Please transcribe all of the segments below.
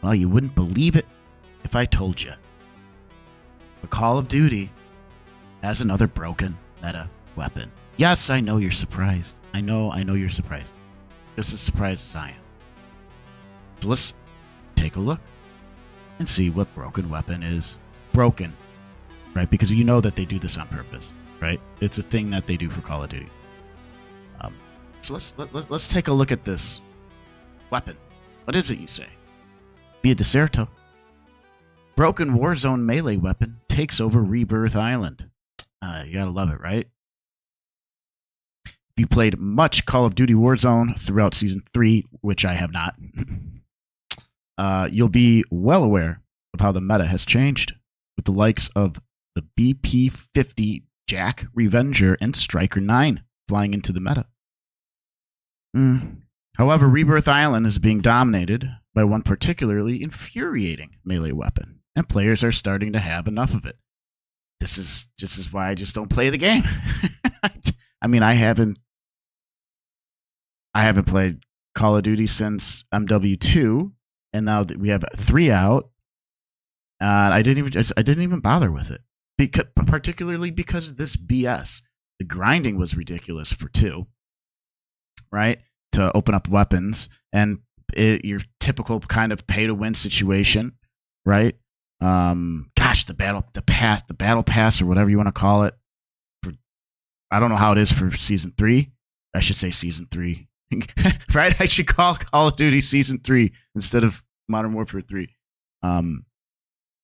Well, you wouldn't believe it if I told you. But Call of Duty has another broken meta weapon. Yes, I know you're surprised. I know you're surprised. Just as surprised as I am. So let's take a look and see what broken weapon is broken, right? Because you know that they do this on purpose, right? It's a thing that they do for Call of Duty. So let's take a look at this weapon. What is it, you say? Via Deserto. Broken Warzone melee weapon takes over Rebirth Island. You gotta love it, right? If you played much Call of Duty Warzone throughout Season 3, which I have not, you'll be well aware of how the meta has changed, with the likes of the BP-50 Jack, Revenger, and Striker 9 flying into the meta. However, Rebirth Island is being dominated by one particularly infuriating melee weapon, and players are starting to have enough of it. This is why I just don't play the game. I mean, I haven't played Call of Duty since MW2, and now that we have 3 out, I didn't even bother with it, particularly because of this BS. The grinding was ridiculous for 2. Right, to open up weapons, and your typical kind of pay-to-win situation, right? Gosh, the battle pass, or whatever you want to call it. I don't know how it is for Season 3. I should say Season 3, right? I should call Call of Duty Season 3 instead of Modern Warfare 3. It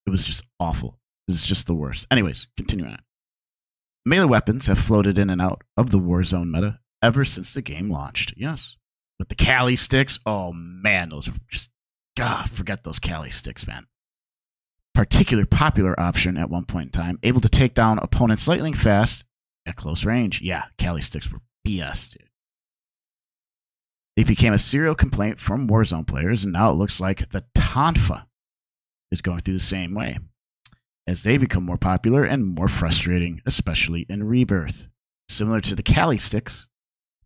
was just awful. This is just the worst. Anyways, continuing on. Melee weapons have floated in and out of the Warzone meta ever since the game launched. Yes. With the Cali sticks, oh man, those are just, forget those Cali sticks, man. Particular popular option at one point in time, able to take down opponents lightning fast at close range. Yeah, Cali sticks were BS, dude. They became a serial complaint from Warzone players, and now it looks like the Tonfa is going through the same way, as they become more popular and more frustrating, especially in Rebirth. Similar to the Cali sticks,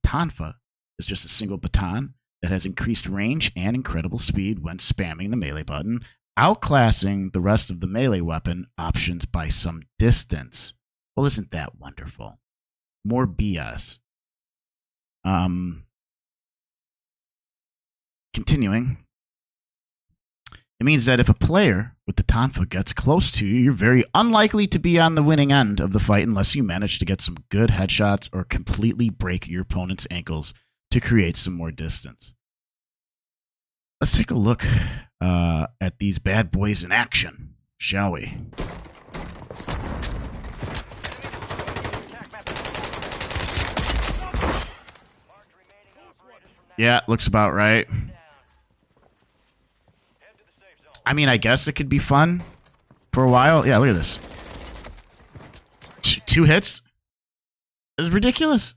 Tonfa is just a single baton that has increased range and incredible speed when spamming the melee button, outclassing the rest of the melee weapon options by some distance. Well, isn't that wonderful? More BS. Continuing. It means that if a player with the Tonfa gets close to you, you're very unlikely to be on the winning end of the fight unless you manage to get some good headshots or completely break your opponent's ankles to create some more distance. Let's take a look at these bad boys in action, shall we? Yeah, looks about right. I mean, I guess it could be fun for a while. Yeah, look at this. 2 hits? It was ridiculous.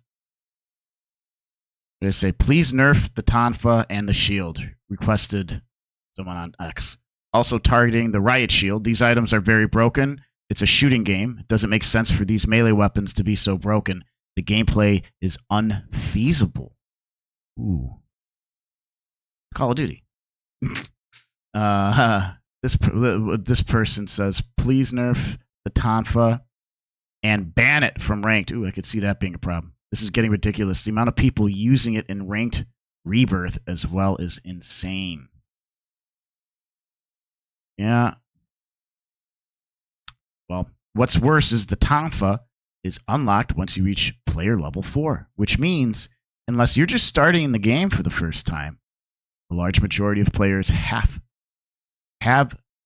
They say, please nerf the Tonfa and the shield. Requested someone on X. Also targeting the riot shield. These items are very broken. It's a shooting game. It doesn't make sense for these melee weapons to be so broken. The gameplay is unfeasible. Ooh. Call of Duty. This person says, please nerf the Tonfa and ban it from ranked. Ooh, I could see that being a problem. This is getting ridiculous. The amount of people using it in ranked Rebirth as well is insane. Yeah. Well, what's worse is the Tonfa is unlocked once you reach player level 4, which means unless you're just starting the game for the first time, a large majority of players have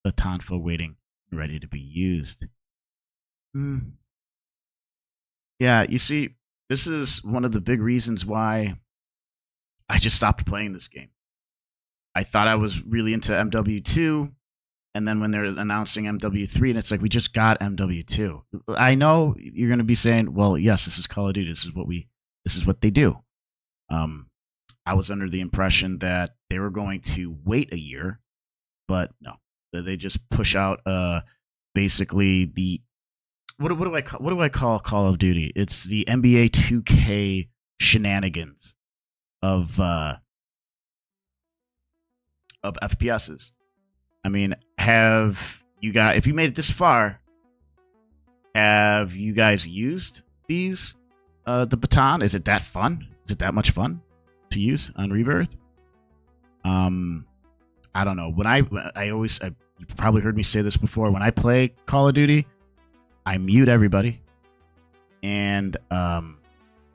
the Tonfa waiting and ready to be used. Yeah, you see, this is one of the big reasons why I just stopped playing this game. I thought I was really into MW2, and then when they're announcing MW3, and it's like, we just got MW2. I know you're going to be saying, well, yes, this is Call of Duty. This is what they do. I was under the impression that they were going to wait a year, but no, they just push out basically the what do I call Call of Duty? It's the NBA 2K shenanigans of FPSs. I mean, have you guys, if you made it this far, have you guys used these, the baton? Is it that fun? Is it that much fun to use on Rebirth? I don't know. You've probably heard me say this before. When I play Call of Duty, I mute everybody, and I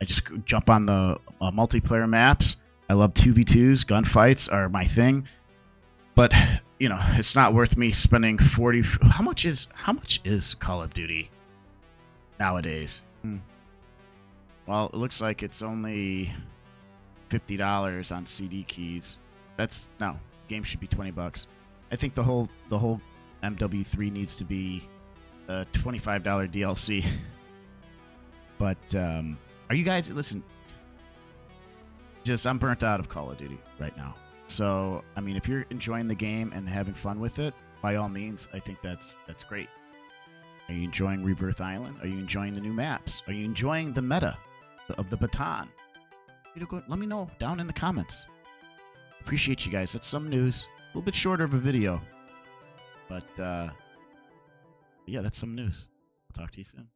just jump on the multiplayer maps. I love 2v2s. Gunfights are my thing. But, you know, it's not worth me spending 40... How much is Call of Duty nowadays? Well, it looks like it's only $50 on CD keys. No, game should be $20. I think the whole MW3 needs to be a $25 DLC. But are you guys... Listen, I'm burnt out of Call of Duty right now. So, I mean, if you're enjoying the game and having fun with it, by all means, I think that's great. Are you enjoying Rebirth Island? Are you enjoying the new maps? Are you enjoying the meta of the baton? Let me know down in the comments. Appreciate you guys. That's some news. A little bit shorter of a video. But, yeah, that's some news. I'll talk to you soon.